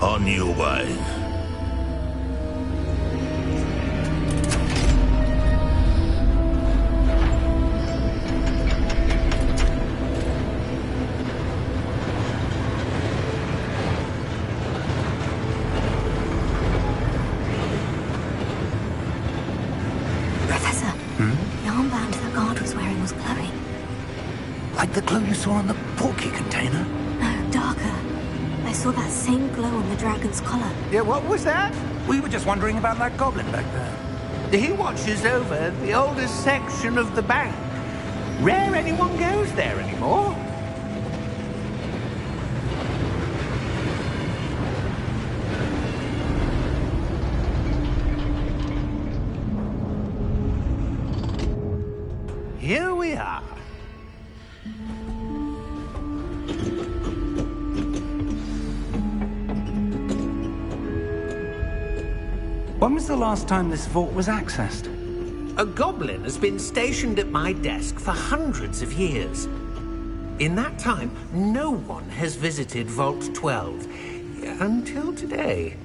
On your way. Professor, the armband the guard was wearing was glowing. Like the glow you saw on the porky container? No, darker. I saw that same glow on the dragon's collar. Yeah, what was that? We were just wondering about that goblin back there. He watches over the oldest section of the bank. Rare anyone goes there anymore. Here we are. When was the last time this vault was accessed? A goblin has been stationed at my desk for hundreds of years. In that time, no one has visited Vault 12. Until today.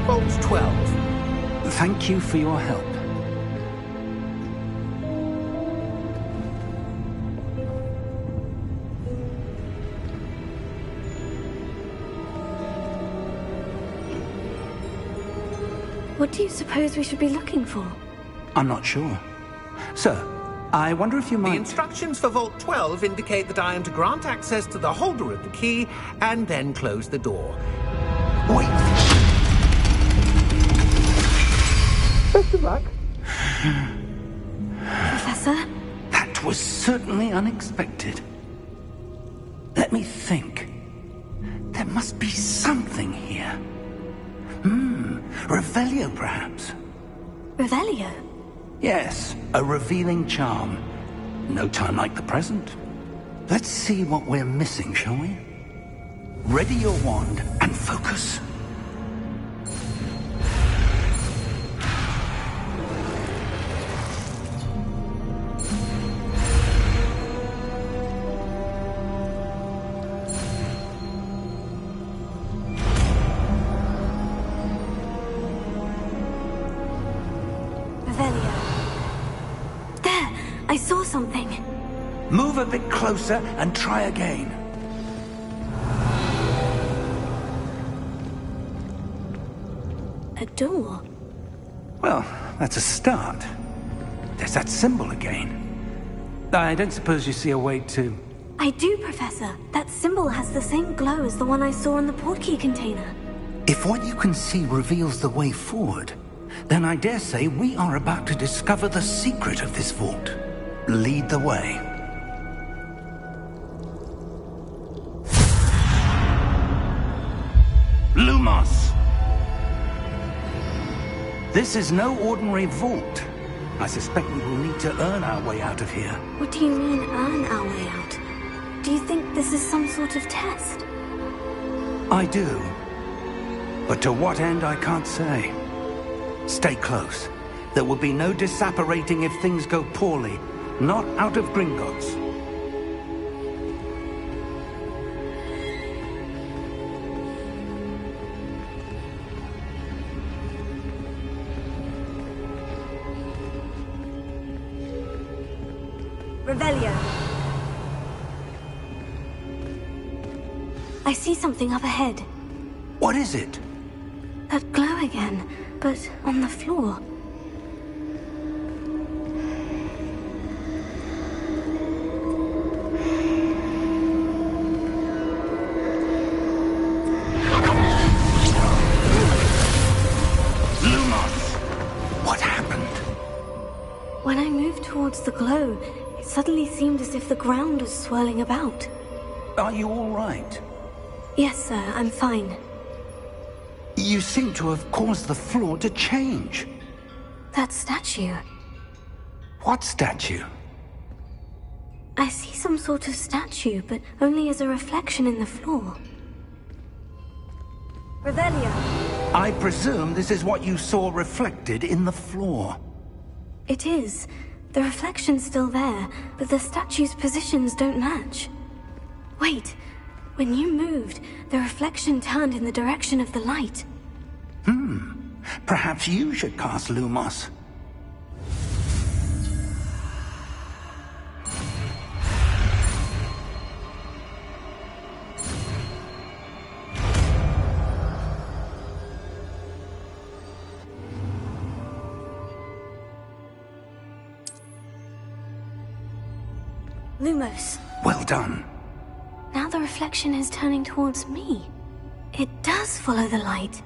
Vault 12. Thank you for your help. What do you suppose we should be looking for? I'm not sure. Sir, I wonder if you might... The instructions for Vault 12 indicate that I am to grant access to the holder of the key and then close the door. Wait! Best of luck. Professor? That was certainly unexpected. Let me think. There must be something here. Revelio, perhaps? Revelio? Yes, a revealing charm. No time like the present. Let's see what we're missing, shall we? Ready your wand and focus. I saw something. Move a bit closer and try again. A door? Well, that's a start. There's that symbol again. I don't suppose you see a way to... I do, Professor. That symbol has the same glow as the one I saw in the portkey container. If what you can see reveals the way forward, then I dare say we are about to discover the secret of this vault. Lead the way. Lumos! This is no ordinary vault. I suspect we will need to earn our way out of here. What do you mean, earn our way out? Do you think this is some sort of test? I do. But to what end, I can't say. Stay close. There will be no disapparating if things go poorly. Not out of Gringotts. Revelio. I see something up ahead. What is it? That glow again, but on the floor. When I moved towards the glow, it suddenly seemed as if the ground was swirling about. Are you all right? Yes, sir, I'm fine. You seem to have caused the floor to change. That statue. What statue? I see some sort of statue, but only as a reflection in the floor. Revelio. I presume this is what you saw reflected in the floor. It is. The reflection's still there, but the statue's positions don't match. Wait. When you moved, the reflection turned in the direction of the light. Perhaps you should cast Lumos. Lumos. Well done. Now the reflection is turning towards me. It does follow the light.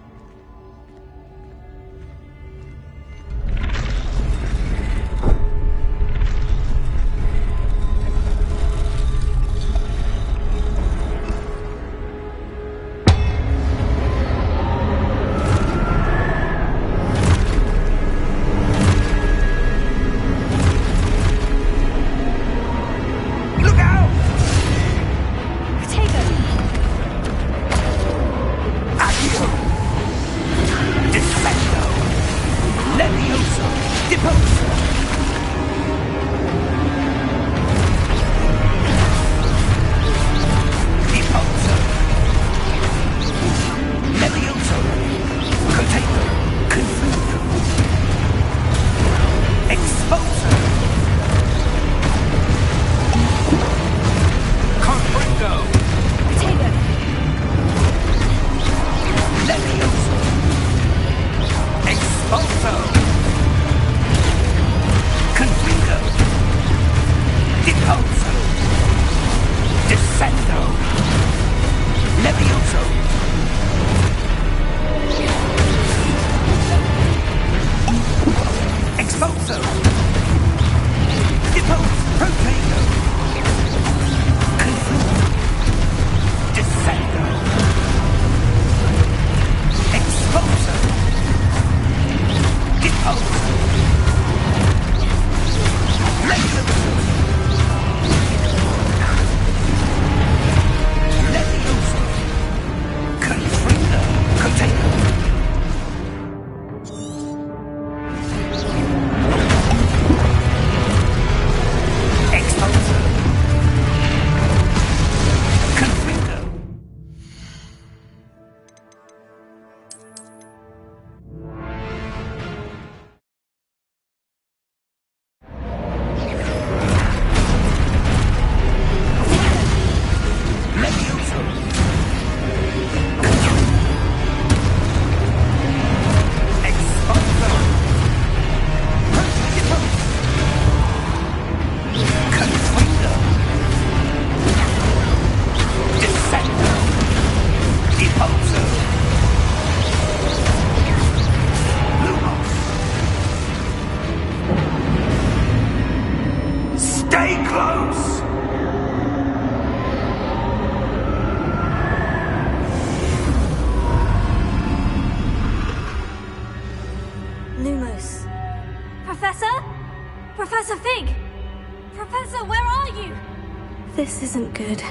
This isn't good.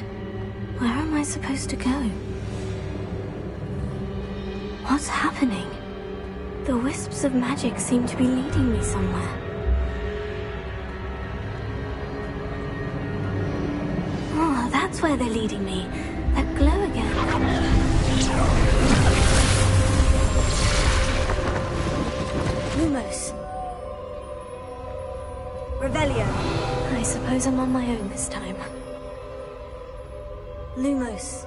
Where am I supposed to go? What's happening? The wisps of magic seem to be leading me somewhere. Oh, that's where they're leading me. That glow again. Lumos. Revelio. I suppose I'm on my own this time. Lumos.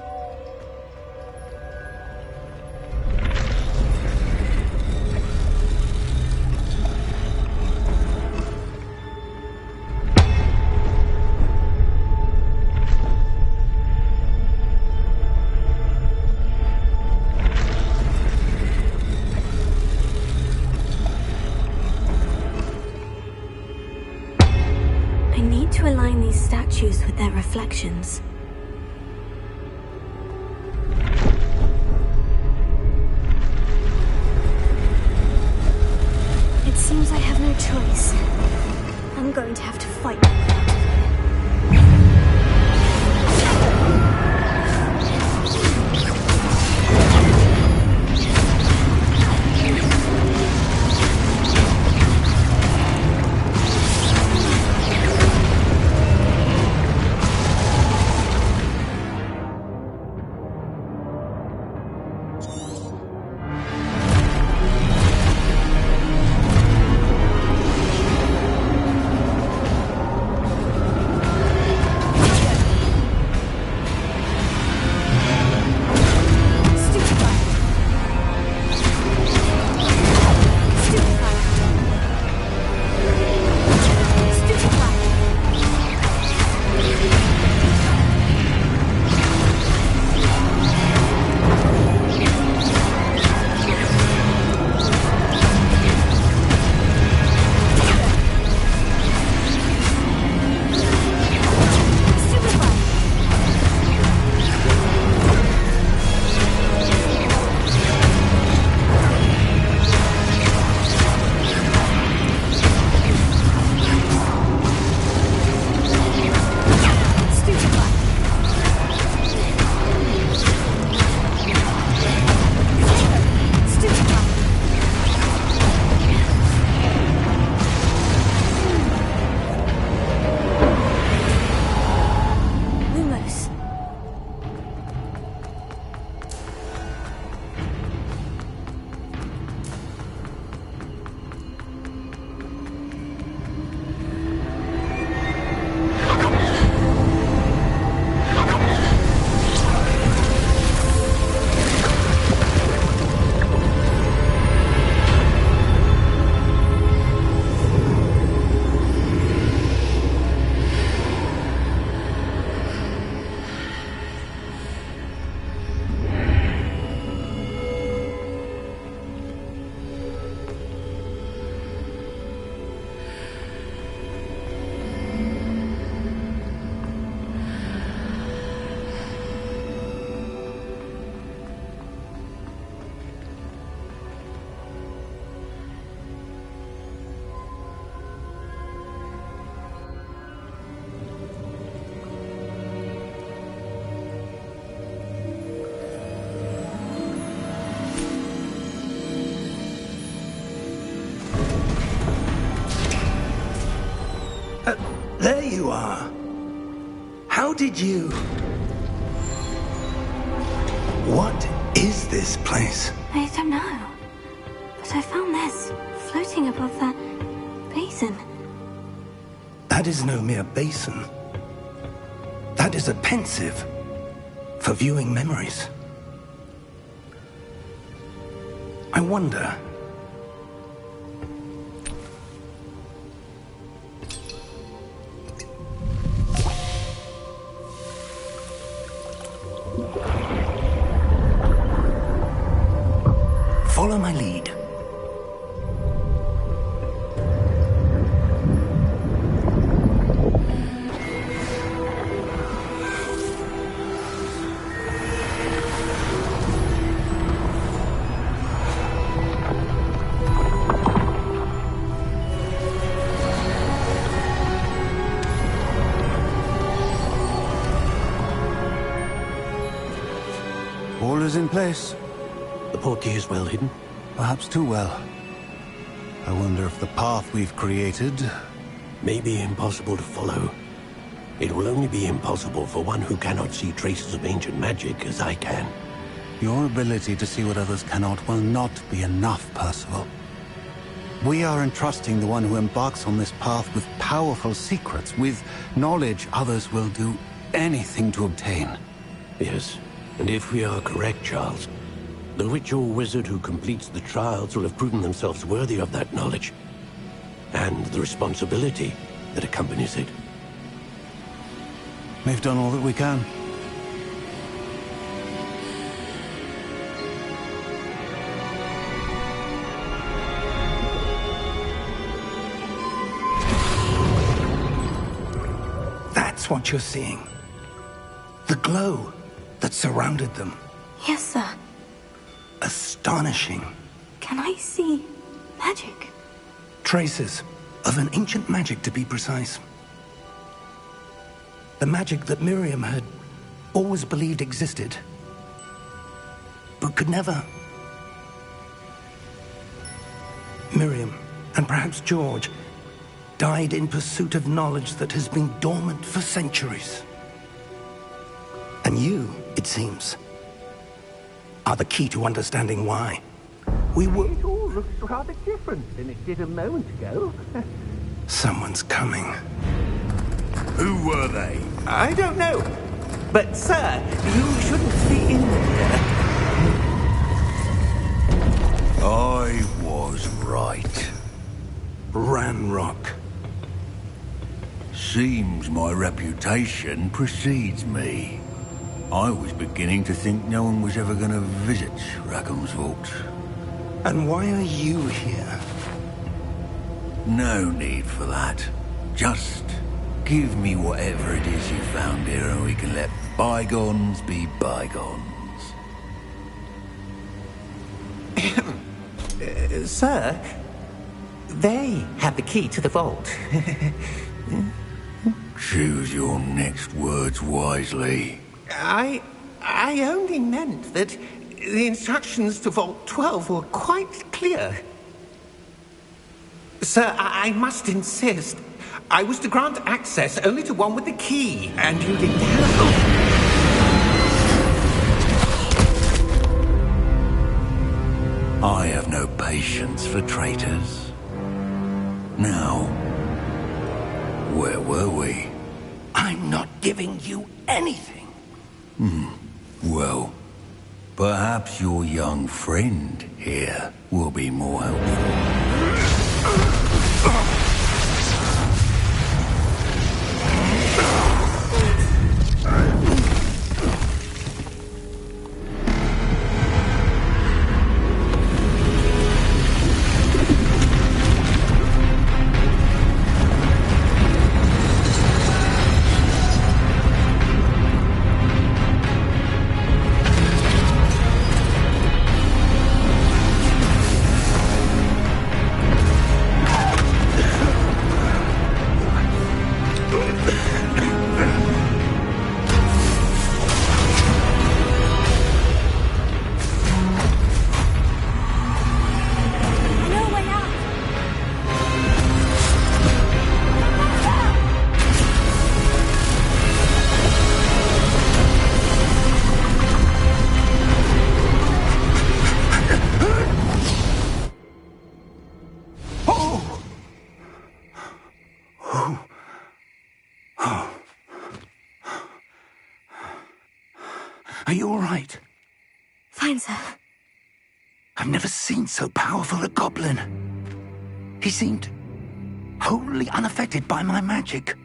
I need to align these statues with their reflections. Seems I have no choice. I'm going to have to fight. you are. How did you... What is this place? I don't know. But I found this floating above that basin. That is no mere basin. That is a pensive for viewing memories. I wonder... Follow my lead. All is in place. The portkey is well hidden. Perhaps too well. I wonder if the path we've created... May be impossible to follow. It will only be impossible for one who cannot see traces of ancient magic as I can. Your ability to see what others cannot will not be enough, Percival. We are entrusting the one who embarks on this path with powerful secrets, with knowledge others will do anything to obtain. Yes, and if we are correct, Charles, the witch or wizard who completes the trials will have proven themselves worthy of that knowledge, and the responsibility that accompanies it. We've done all that we can. That's what you're seeing. The glow that surrounded them. Yes, sir. Astonishing. Can I see magic? Traces of an ancient magic, to be precise. The magic that Miriam had always believed existed, but could never. Miriam, and perhaps George, died in pursuit of knowledge that has been dormant for centuries. And you, it seems, are the key to understanding why. We were... It all looks rather different than it did a moment ago. Someone's coming. Who were they? I don't know. But, sir, you shouldn't be in here. I was right. Ranrock. Seems my reputation precedes me. I was beginning to think no one was ever going to visit Rackham's Vault. And why are you here? No need for that. Just give me whatever it is you found here and we can let bygones be bygones. Sir, they have the key to the vault. Choose your next words wisely. I only meant that the instructions to Vault 12 were quite clear. Sir, I must insist. I was to grant access only to one with the key, and you didn't have... I have no patience for traitors. Now, where were we? I'm not giving you anything. Well, perhaps your young friend here will be more helpful. Oh. Are you all right? Fine, sir. I've never seen so powerful a goblin. He seemed wholly unaffected by my magic.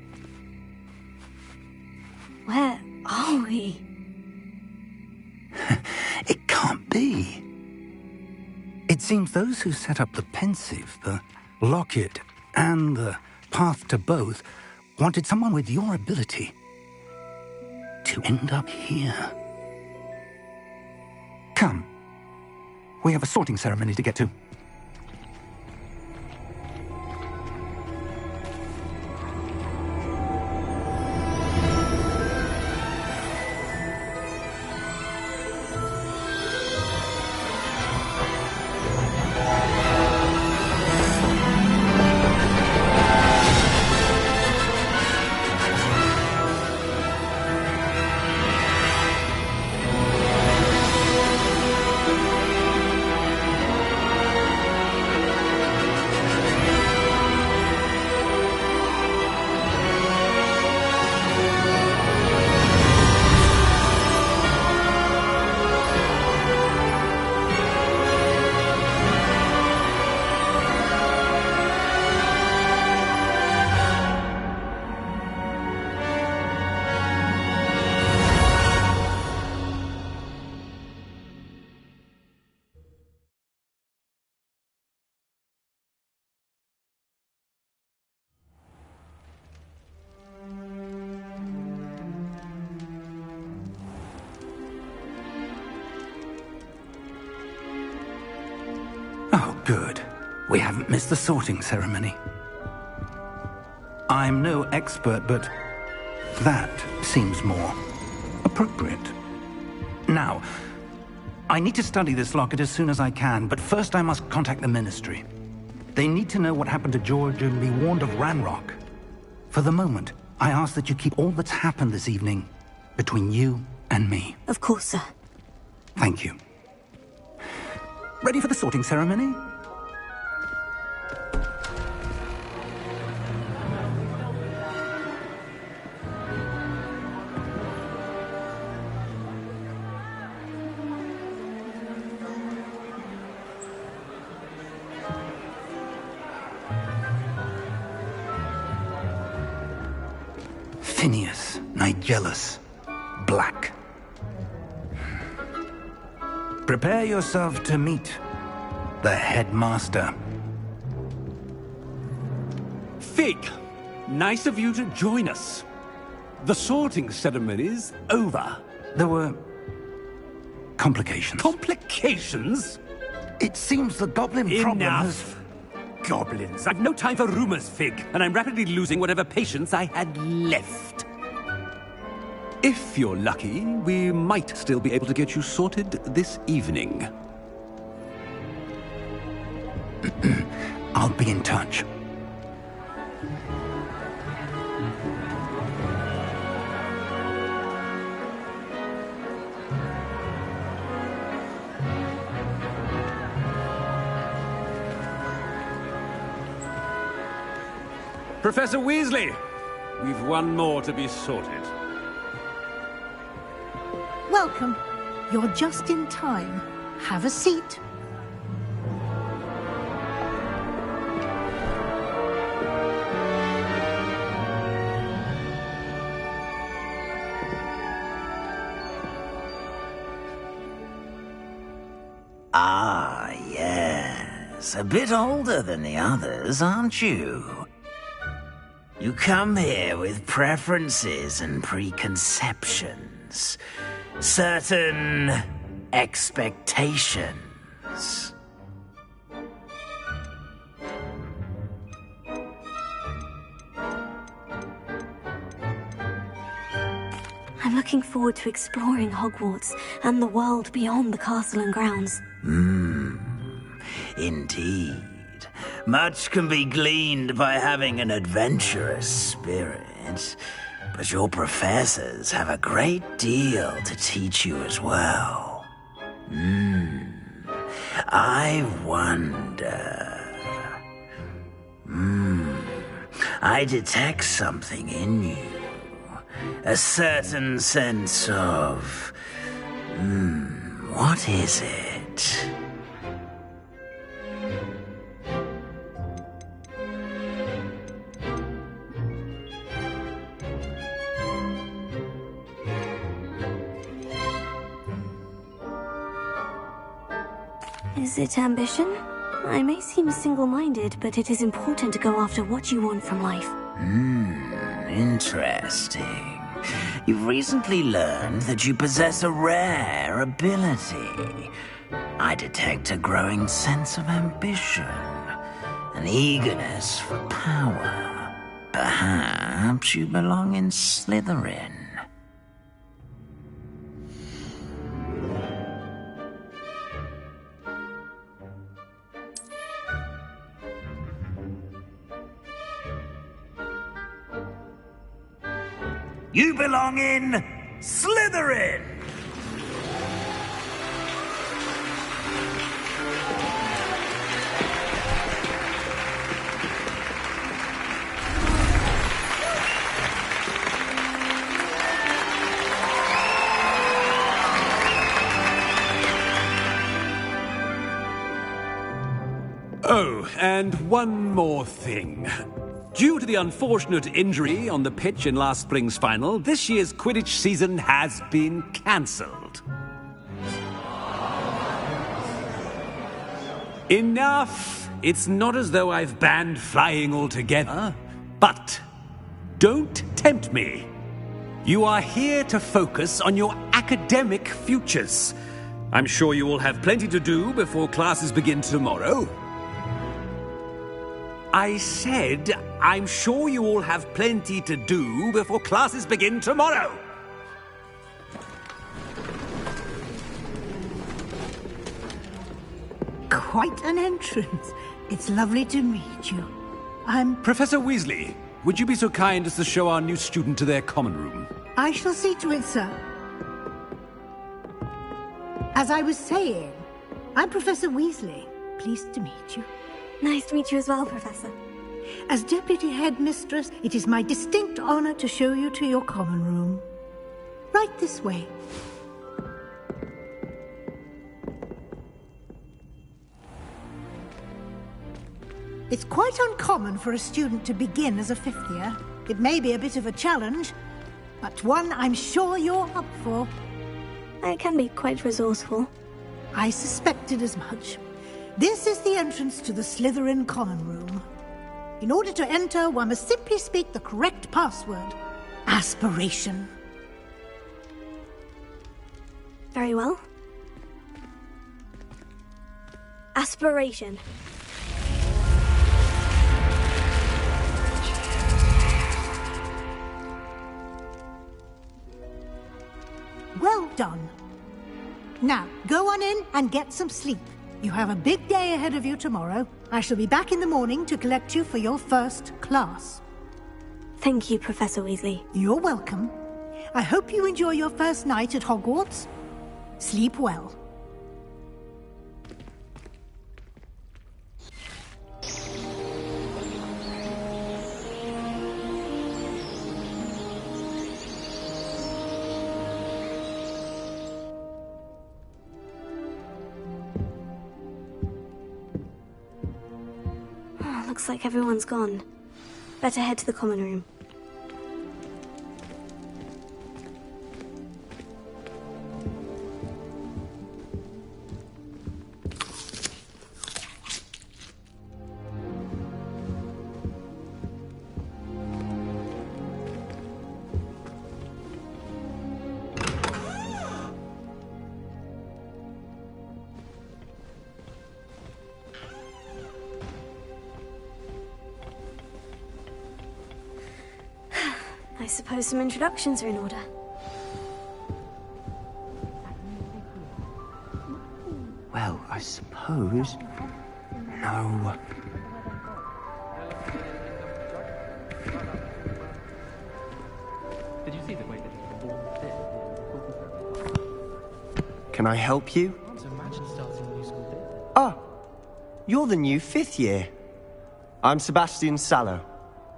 Where are we? It can't be. It seems those who set up the Pensieve, the Locket, and the Path to Both wanted someone with your ability to end up here. Come. We have a sorting ceremony to get to. Oh, good. We haven't missed the sorting ceremony. I'm no expert, but that seems more appropriate. Now, I need to study this locket as soon as I can, but first I must contact the Ministry. They need to know what happened to George and be warned of Ranrock. For the moment, I ask that you keep all that's happened this evening between you and me. Of course, sir. Thank you. Ready for the sorting ceremony? Phineas Nigellus Black. Prepare yourself to meet the headmaster. Fig, nice of you to join us. The sorting ceremony's over. There were complications. Complications? It seems the goblin problem has... Enough! Goblins. I've no time for rumors, Fig, and I'm rapidly losing whatever patience I had left. If you're lucky, we might still be able to get you sorted this evening. I'll be in touch. Professor Weasley, we've one more to be sorted. Welcome. You're just in time. Have a seat. Ah, yes. A bit older than the others, aren't you? You come here with preferences and preconceptions. Certain expectations. I'm looking forward to exploring Hogwarts and the world beyond the castle and grounds. Indeed. Much can be gleaned by having an adventurous spirit, but your professors have a great deal to teach you as well. I wonder... I detect something in you. A certain sense of... what is it? Is it ambition? I may seem single-minded, but it is important to go after what you want from life. Interesting. You've recently learned that you possess a rare ability. I detect a growing sense of ambition, an eagerness for power. Perhaps you belong in Slytherin. You belong in Slytherin! Oh, and one more thing. Due to the unfortunate injury on the pitch in last spring's final, this year's Quidditch season has been cancelled. Enough! It's not as though I've banned flying altogether, but don't tempt me. You are here to focus on your academic futures. I'm sure you will have plenty to do before classes begin tomorrow. I said, I'm sure you all have plenty to do before classes begin tomorrow. Quite an entrance. It's lovely to meet you. I'm... Professor Weasley, would you be so kind as to show our new student to their common room? I shall see to it, sir. As I was saying, I'm Professor Weasley. Pleased to meet you. Nice to meet you as well, Professor. As Deputy Headmistress, it is my distinct honor to show you to your common room. Right this way. It's quite uncommon for a student to begin as a fifth year. It may be a bit of a challenge, but one I'm sure you're up for. I can be quite resourceful. I suspected as much. This is the entrance to the Slytherin Common Room. In order to enter, one must simply speak the correct password. Aspiration. Very well. Aspiration. Well done. Now, go on in and get some sleep. You have a big day ahead of you tomorrow. I shall be back in the morning to collect you for your first class. Thank you, Professor Weasley. You're welcome. I hope you enjoy your first night at Hogwarts. Sleep well. Looks like everyone's gone. Better head to the common room. I suppose some introductions are in order. Well, I suppose... No. Did you see the way that the ball fit? Can I help you? So imagine starting a new school day. Ah! You're the new 5th year. I'm Sebastian Sallow.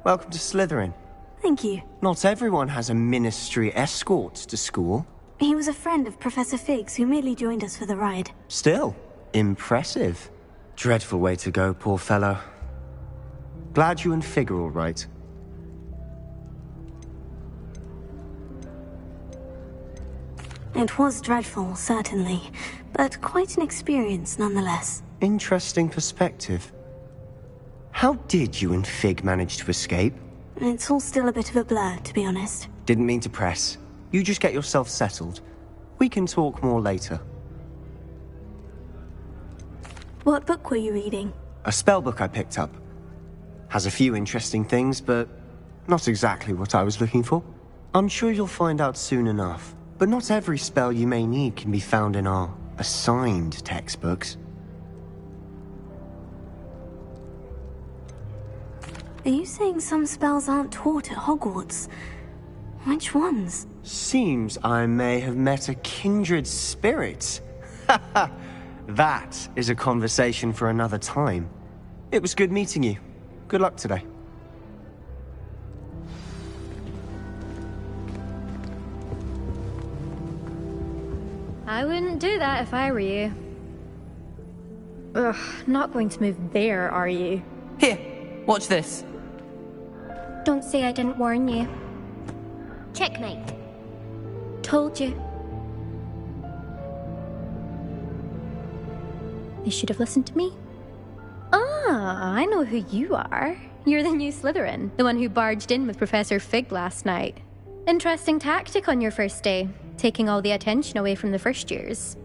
welcome to Slytherin. Thank you. Not everyone has a ministry escort to school. He was a friend of Professor Fig's who merely joined us for the ride. Still, impressive. Dreadful way to go, poor fellow. Glad you and Fig are all right. It was dreadful, certainly, but quite an experience nonetheless. Interesting perspective. How did you and Fig manage to escape? It's all still a bit of a blur, to be honest. Didn't mean to press. You just get yourself settled. We can talk more later. What book were you reading? A spell book I picked up. Has a few interesting things, but not exactly what I was looking for. I'm sure you'll find out soon enough. But not every spell you may need can be found in our assigned textbooks. Are you saying some spells aren't taught at Hogwarts? Which ones? Seems I may have met a kindred spirit. That is a conversation for another time. It was good meeting you. Good luck today. I wouldn't do that if I were you. Ugh, not going to move there, are you? Here, watch this. Don't say I didn't warn you. Checkmate. Told you. You should have listened to me. Ah, I know who you are. You're the new Slytherin, the one who barged in with Professor Fig last night. Interesting tactic on your first day, taking all the attention away from the first years.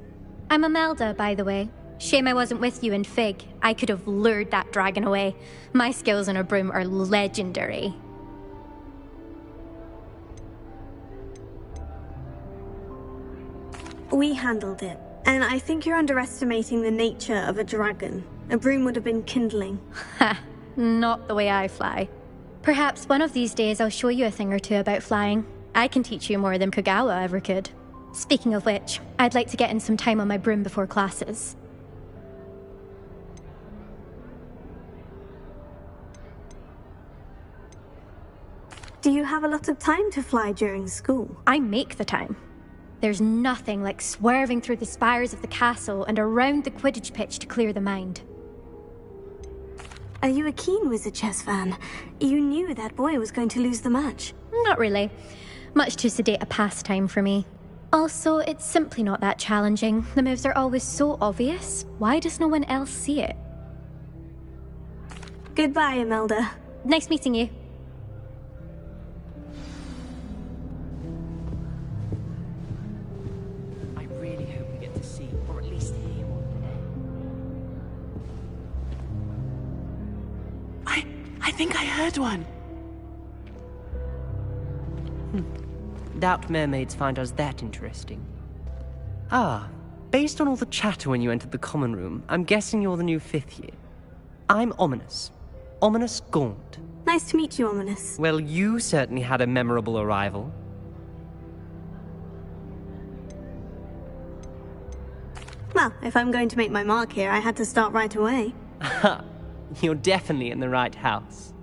I'm Imelda, by the way. Shame I wasn't with you in Fig. I could have lured that dragon away. My skills on a broom are legendary. We handled it, and I think you're underestimating the nature of a dragon. A broom would have been kindling. Ha, not the way I fly. Perhaps one of these days I'll show you a thing or two about flying. I can teach you more than Kogawa ever could. Speaking of which, I'd like to get in some time on my broom before classes. Do you have a lot of time to fly during school? I make the time. There's nothing like swerving through the spires of the castle and around the Quidditch pitch to clear the mind. Are you a keen Wizard chess fan? You knew that boy was going to lose the match. Not really. Much too sedate a pastime for me. Also, it's simply not that challenging. The moves are always so obvious. Why does no one else see it? Goodbye, Imelda. Nice meeting you. I really hope we get to see, or at least hear one today. I think I heard one. Doubt mermaids find us that interesting. Ah, based on all the chatter when you entered the common room, I'm guessing you're the new 5th year. I'm Ominis. Ominis Gaunt. Nice to meet you, Ominis. Well, you certainly had a memorable arrival. Well, if I'm going to make my mark here, I had to start right away. Ha! You're definitely in the right house.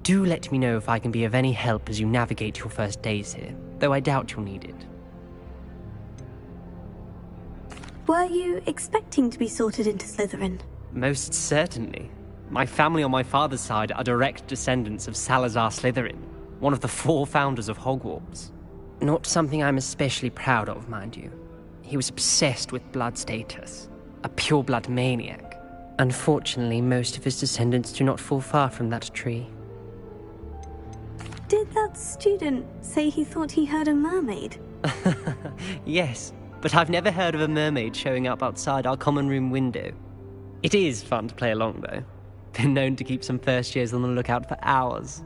Do let me know if I can be of any help as you navigate your first days here, though I doubt you'll need it. Were you expecting to be sorted into Slytherin? Most certainly. My family on my father's side are direct descendants of Salazar Slytherin, one of the 4 founders of Hogwarts. Not something I'm especially proud of, mind you. He was obsessed with blood status, a pure-blood maniac. Unfortunately, most of his descendants do not fall far from that tree. Did that student say he thought he heard a mermaid? Yes, but I've never heard of a mermaid showing up outside our common room window. It is fun to play along, though. Been known to keep some first years on the lookout for hours.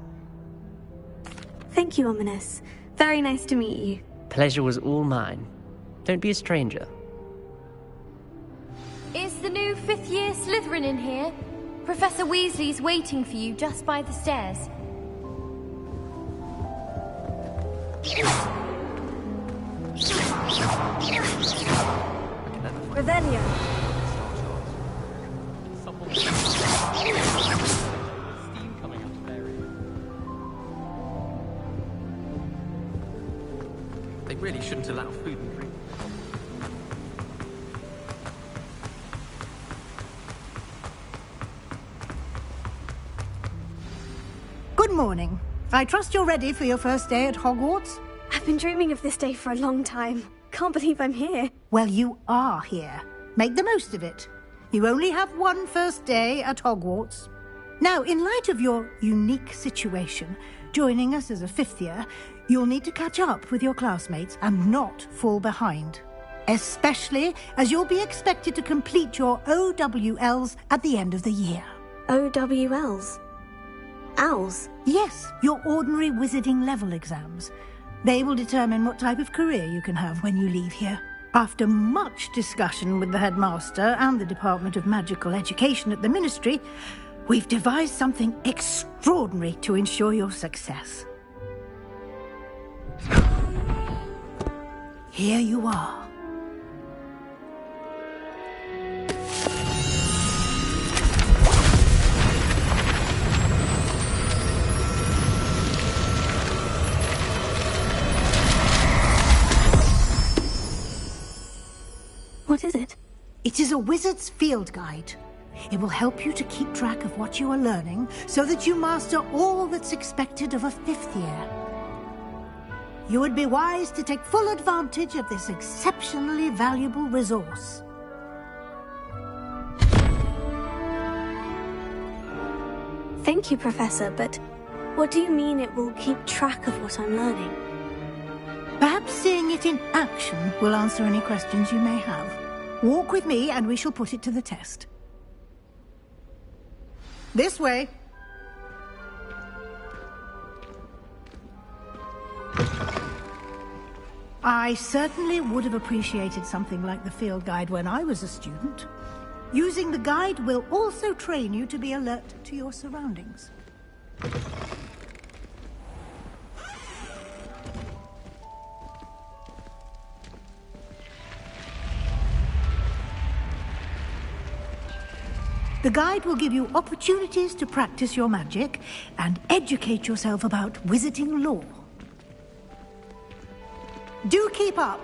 Thank you, Ominis. Very nice to meet you. Pleasure was all mine. Don't be a stranger. Is the new 5th year Slytherin in here? Professor Weasley's waiting for you just by the stairs. Revelio. Steam coming out of there. really shouldn't allow food and drink. Good morning. I trust you're ready for your first day at Hogwarts? I've been dreaming of this day for a long time. Can't believe I'm here. Well, you are here. Make the most of it. You only have one first day at Hogwarts. Now, in light of your unique situation, joining us as a fifth year, you'll need to catch up with your classmates and not fall behind. Especially as you'll be expected to complete your OWLs at the end of the year. OWLs? Owls? Yes, your ordinary wizarding level exams. They will determine what type of career you can have when you leave here. After much discussion with the headmaster and the Department of Magical Education at the Ministry, we've devised something extraordinary to ensure your success. Here you are. What is it? It is a wizard's field guide. It will help you to keep track of what you are learning so that you master all that's expected of a fifth year. You would be wise to take full advantage of this exceptionally valuable resource. Thank you, Professor, but what do you mean it will keep track of what I'm learning? Perhaps seeing it in action will answer any questions you may have. Walk with me and we shall put it to the test. This way. I certainly would have appreciated something like the field guide when I was a student. Using the guide will also train you to be alert to your surroundings. The guide will give you opportunities to practice your magic and educate yourself about wizarding lore. Do keep up.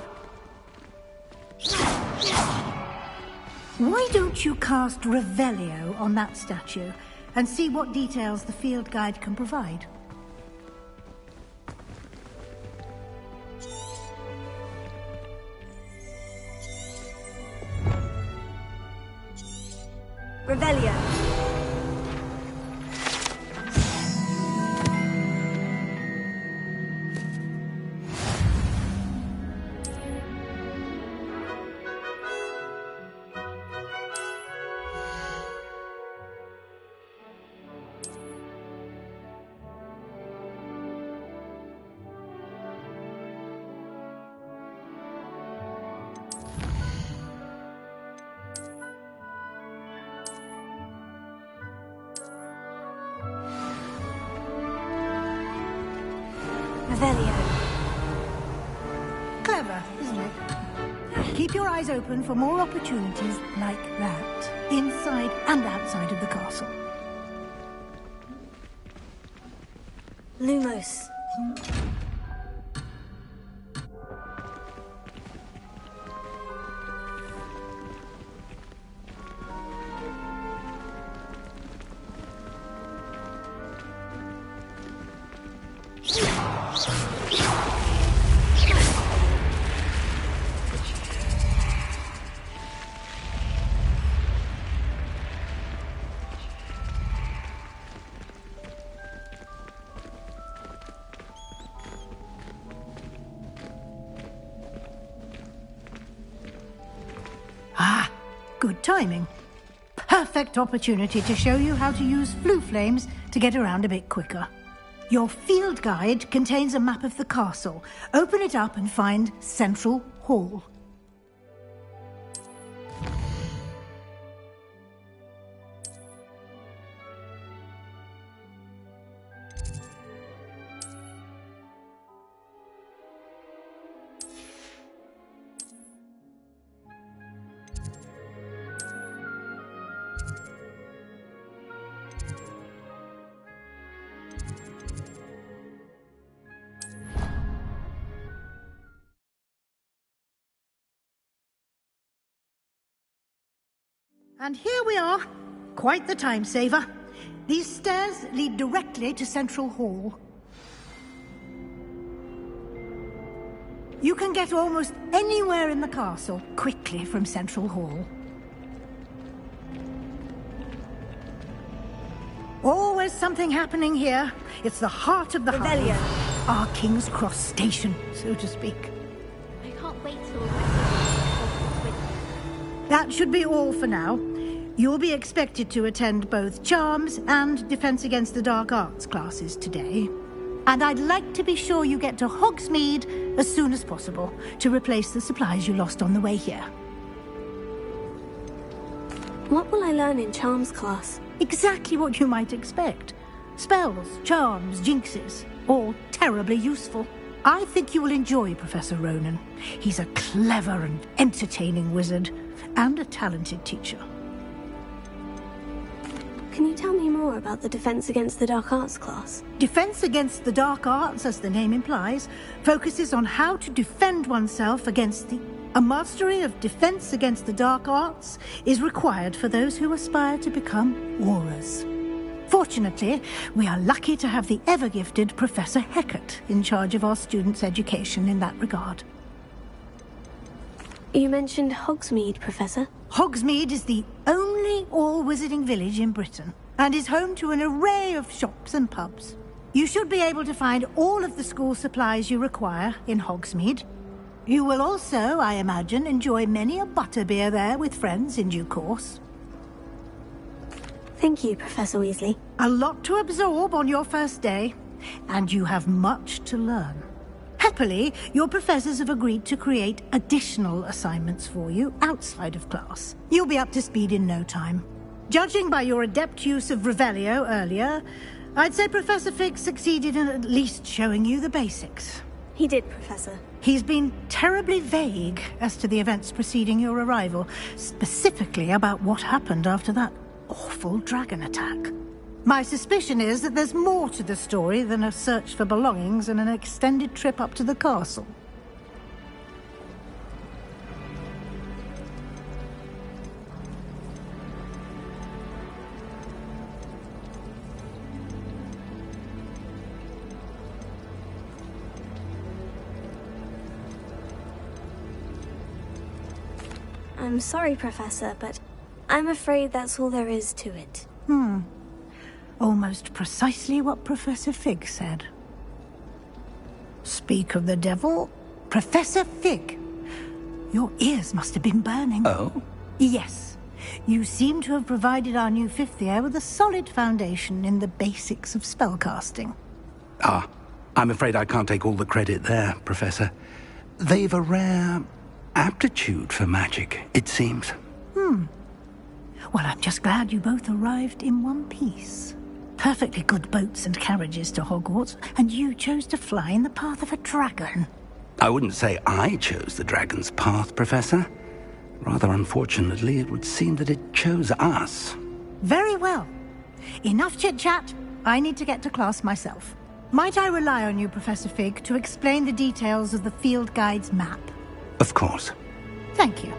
Why don't you cast Revelio on that statue and see what details the field guide can provide? Revelio. Revelio. Clever, isn't it? Keep your eyes open for more opportunities like that, inside and outside of the castle. Lumos. Ah, good timing. Perfect opportunity to show you how to use flue flames to get around a bit quicker. Your field guide contains a map of the castle. Open it up and find Central Hall. And here we are. Quite the time saver. These stairs lead directly to Central Hall. You can get almost anywhere in the castle quickly from Central Hall. Always something happening here. It's the heart of the Revelio. Our King's Cross station, so to speak. I can't wait till... That should be all for now. You'll be expected to attend both Charms and Defense Against the Dark Arts classes today. And I'd like to be sure you get to Hogsmeade as soon as possible to replace the supplies you lost on the way here. What will I learn in Charms class? Exactly what you might expect. Spells, charms, jinxes, all terribly useful. I think you will enjoy Professor Ronen. He's a clever and entertaining wizard, and a talented teacher. Can you tell me more about the Defense Against the Dark Arts class? Defense Against the Dark Arts, as the name implies, focuses on how to defend oneself against the... A mastery of Defense Against the Dark Arts is required for those who aspire to become Aurors. Fortunately, we are lucky to have the ever-gifted Professor Hecat in charge of our students' education in that regard. You mentioned Hogsmeade, Professor. Hogsmeade is the only all-wizarding village in Britain, and is home to an array of shops and pubs. You should be able to find all of the school supplies you require in Hogsmeade. You will also, I imagine, enjoy many a butterbeer there with friends in due course. Thank you, Professor Weasley. A lot to absorb on your first day, and you have much to learn. Happily, your professors have agreed to create additional assignments for you outside of class. You'll be up to speed in no time. Judging by your adept use of Revelio earlier, I'd say Professor Fig succeeded in at least showing you the basics. He did, Professor. He's been terribly vague as to the events preceding your arrival, specifically about what happened after that awful dragon attack. My suspicion is that there's more to the story than a search for belongings and an extended trip up to the castle. I'm sorry, Professor, but I'm afraid that's all there is to it. Almost precisely what Professor Fig said. Speak of the devil, Professor Fig. Your ears must have been burning. Oh? Yes. You seem to have provided our new fifth year with a solid foundation in the basics of spellcasting. Ah, I'm afraid I can't take all the credit there, Professor. They've a rare aptitude for magic, it seems. Well, I'm just glad you both arrived in one piece. Perfectly good boats and carriages to Hogwarts, and you chose to fly in the path of a dragon. I wouldn't say I chose the dragon's path, Professor. Rather unfortunately, it would seem that it chose us. Very well. Enough chit-chat. I need to get to class myself. Might I rely on you, Professor Fig, to explain the details of the field guide's map? Of course. Thank you.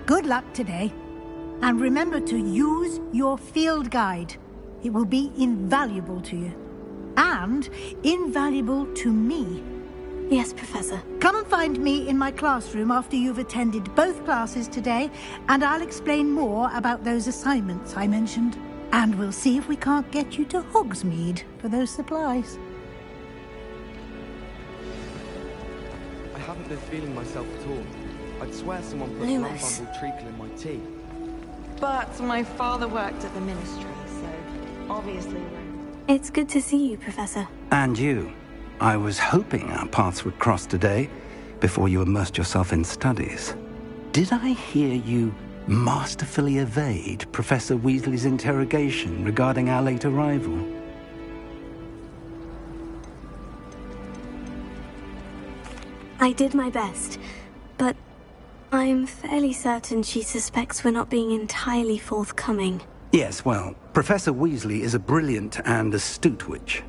Good luck today. And remember to use your field guide. It will be invaluable to you. And invaluable to me. Yes, Professor. Come and find me in my classroom after you've attended both classes today, and I'll explain more about those assignments I mentioned. And we'll see if we can't get you to Hogsmeade for those supplies. I haven't been feeling myself at all. I'd swear someone put Lumos. unbundled treacle in my tea. But my father worked at the ministry, so obviously we're... It's good to see you, Professor. And you. I was hoping our paths would cross today, before you immersed yourself in studies. Did I hear you masterfully evade Professor Weasley's interrogation regarding our late arrival? I did my best, but I'm fairly certain she suspects we're not being entirely forthcoming. Yes, well, Professor Weasley is a brilliant and astute witch.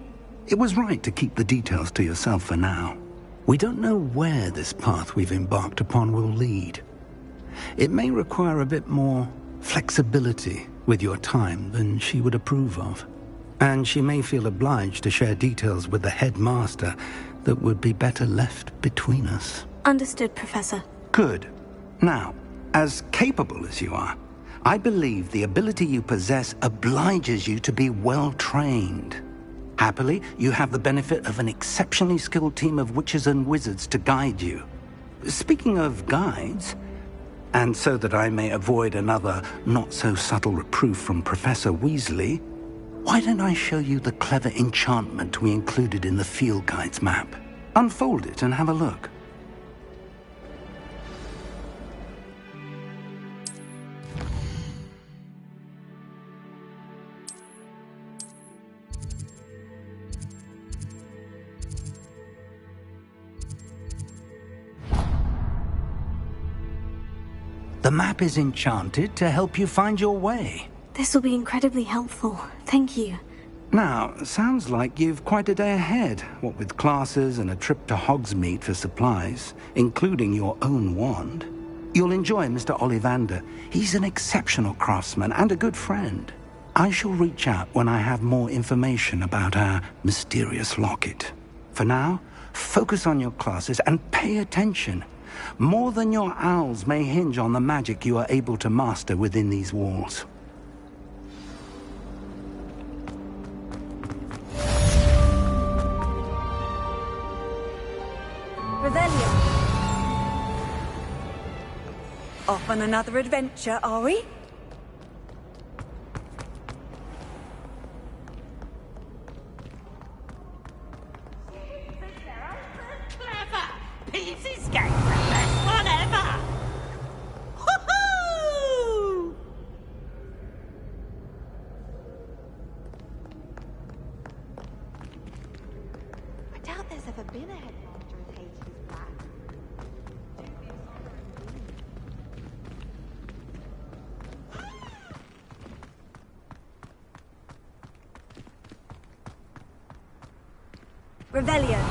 It was right to keep the details to yourself for now. We don't know where this path we've embarked upon will lead. It may require a bit more flexibility with your time than she would approve of. And she may feel obliged to share details with the headmaster that would be better left between us. Understood, Professor. Good. Now, as capable as you are, I believe the ability you possess obliges you to be well trained. Happily, you have the benefit of an exceptionally skilled team of witches and wizards to guide you. Speaking of guides, and so that I may avoid another not-so-subtle reproof from Professor Weasley, why don't I show you the clever enchantment we included in the field guide's map? Unfold it and have a look. The map is enchanted to help you find your way. This will be incredibly helpful. Thank you. Now, sounds like you've quite a day ahead, what with classes and a trip to Hogsmeade for supplies, including your own wand. You'll enjoy Mr. Ollivander. He's an exceptional craftsman and a good friend. I shall reach out when I have more information about our mysterious locket. For now, focus on your classes and pay attention. More than your owls may hinge on the magic you are able to master within these walls. Revelio. Off on another adventure, are we? Peasy's game, the best one ever! Woohoo! I doubt there's ever been a headmaster as hated as Black. Revelio.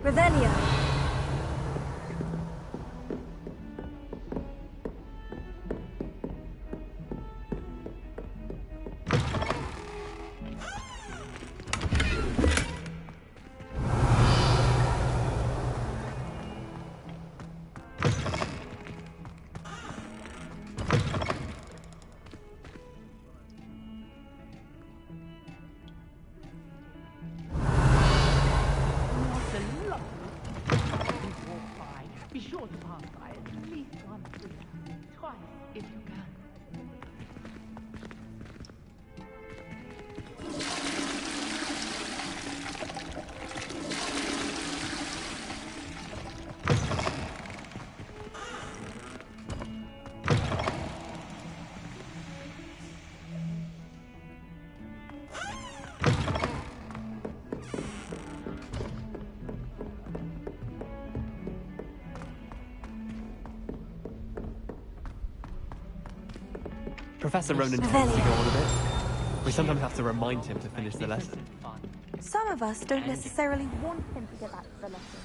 Revelio. Be sure to pass by at least once a week, twice if you can. Professor Ronan tends to go on a bit. We sometimes have to remind him to finish the lesson. Some of us don't necessarily want him to get back to the lesson.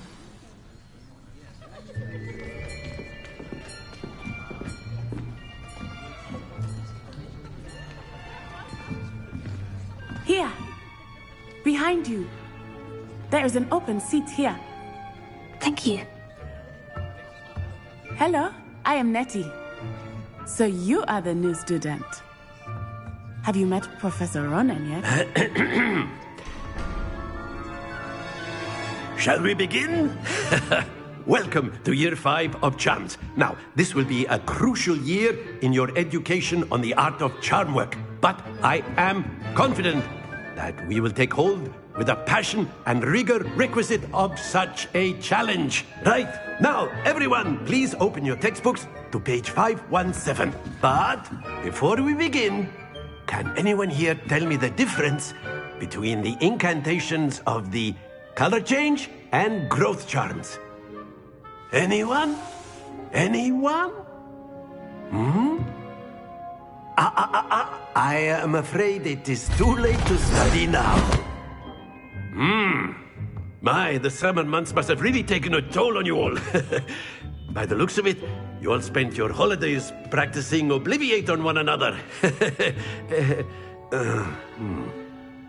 Here! Behind you! There is an open seat here. Thank you. Hello, I am Nettie. So you are the new student. Have you met Professor Ronan yet? Shall we begin? Welcome to Year 5 of Charms. Now, this will be a crucial year in your education on the art of charm work, but I am confident that we will take hold with the passion and rigor requisite of such a challenge. Right, now, everyone, please open your textbooks to page 517. But before we begin, can anyone here tell me the difference between the incantations of the color change and growth charms? Anyone? Anyone? I am afraid it is too late to study now. My, the summer months must have really taken a toll on you all. By the looks of it, you all spent your holidays practicing Obliviate on one another.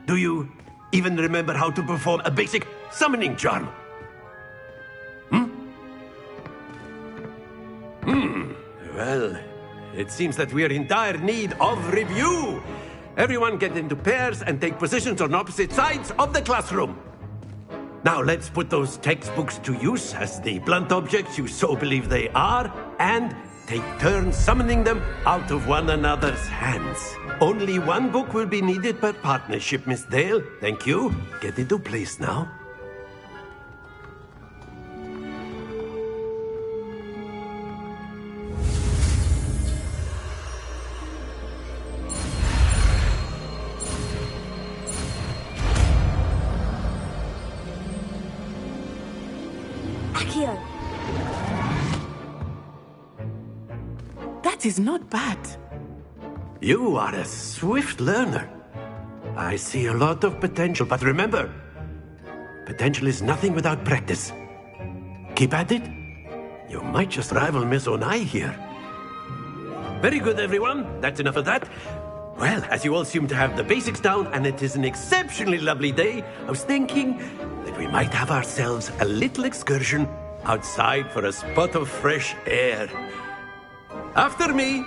Do you even remember how to perform a basic summoning charm? Well, it seems that we are in dire need of review. Everyone get into pairs and take positions on opposite sides of the classroom. Now let's put those textbooks to use as the blunt objects you so believe they are, and take turns summoning them out of one another's hands. Only one book will be needed per partnership, Miss Dale. Thank you. Get into place now. Accio. That is not bad. You are a swift learner. I see a lot of potential, but remember, potential is nothing without practice. Keep at it. You might just rival Miss Onai here. Very good, everyone. That's enough of that. Well, as you all seem to have the basics down, and it is an exceptionally lovely day, I was thinking that we might have ourselves a little excursion outside for a spot of fresh air. After me.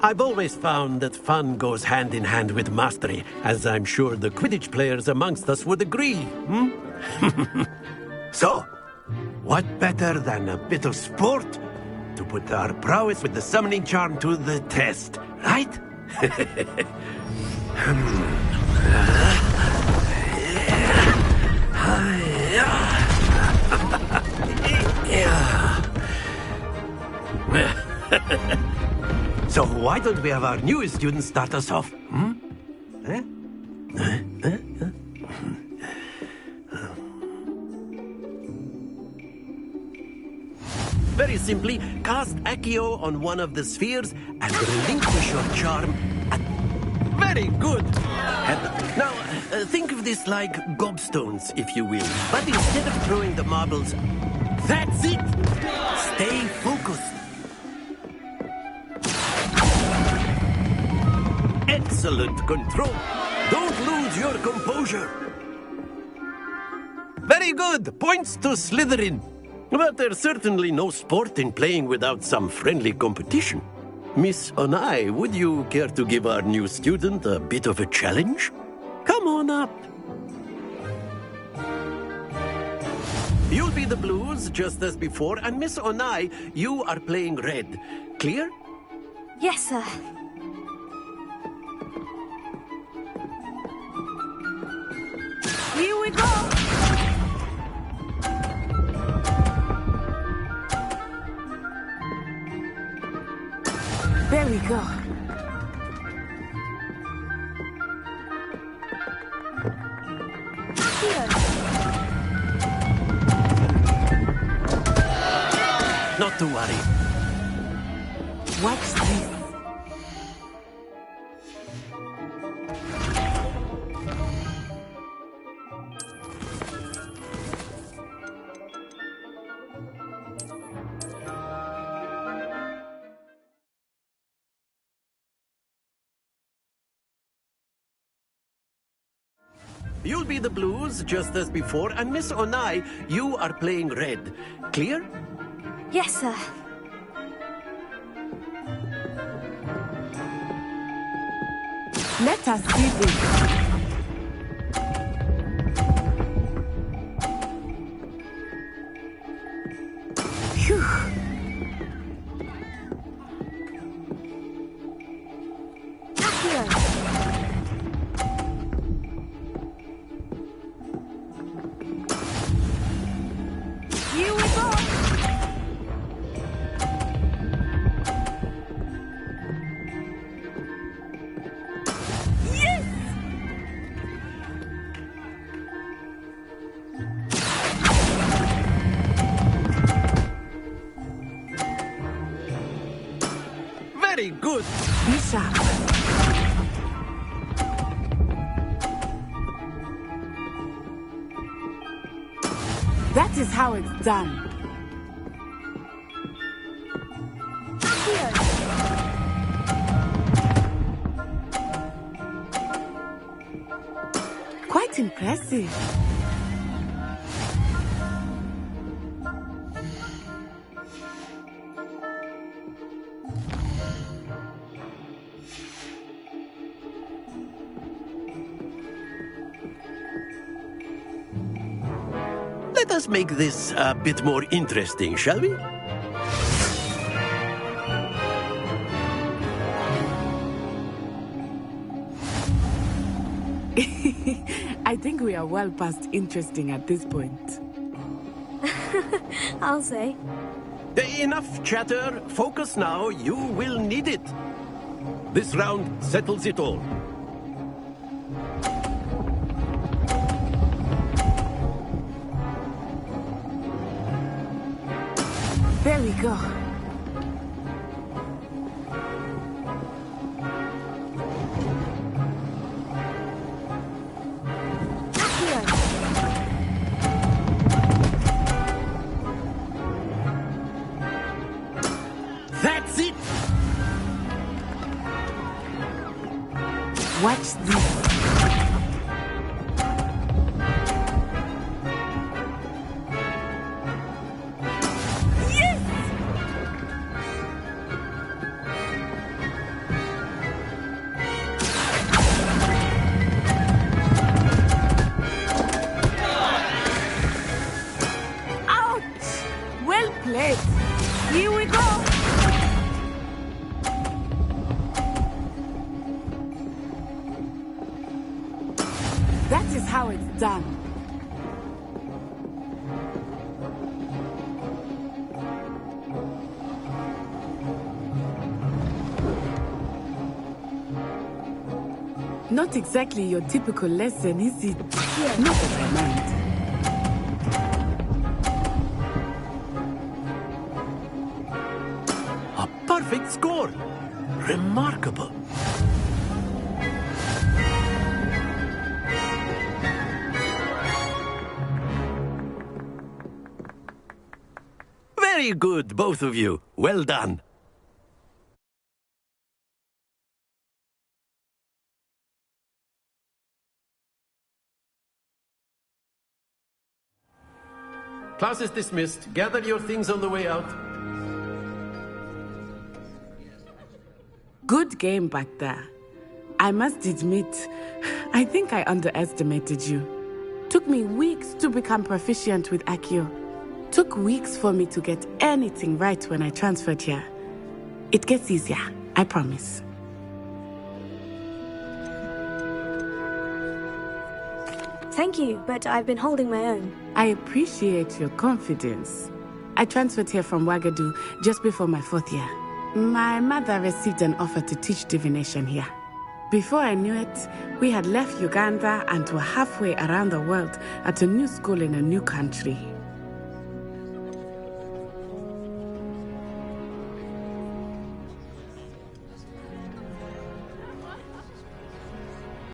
I've always found that fun goes hand in hand with mastery, as I'm sure the Quidditch players amongst us would agree. So, what better than a bit of sport to put our prowess with the summoning charm to the test, right? So why don't we have our newest student start us off? Very simply, cast Accio on one of the spheres and relinquish your charm. Very good. Now, think of this like gobstones, if you will. But instead of throwing the marbles, that's it. Stay focused. Excellent control. Don't lose your composure. Very good. Points to Slytherin. But there's certainly no sport in playing without some friendly competition. Miss Onai, would you care to give our new student a bit of a challenge? Come on up. You'll be the blues, just as before, and Miss Onai, you are playing red. Clear? Yes, sir. Here we go! There we go. Not to worry. What's this? You'll be the blues, just as before, and Miss Onai, you are playing red. Clear? Yes, sir. Let us see this. Here we go! Yes! Very good. Be sharp. That is how it's done. Quite impressive. Let us make this a bit more interesting, shall we? I think we are well past interesting at this point. I'll say. Enough chatter. Focus now. You will need it. This round settles it all. There we go. That's it! Watch this. Here we go! That is how it's done. Not exactly your typical lesson, is it? Yeah. Not that I mind. Perfect score. Remarkable. Very good, both of you. Well done. Class is dismissed. Gather your things on the way out. Good game back there. I must admit, I think I underestimated you. Took me weeks to become proficient with Accio. Took weeks for me to get anything right when I transferred here. It gets easier, I promise. Thank you, but I've been holding my own. I appreciate your confidence. I transferred here from Wagadu just before my 4th year. My mother received an offer to teach divination here. Before I knew it, we had left Uganda and were halfway around the world at a new school in a new country.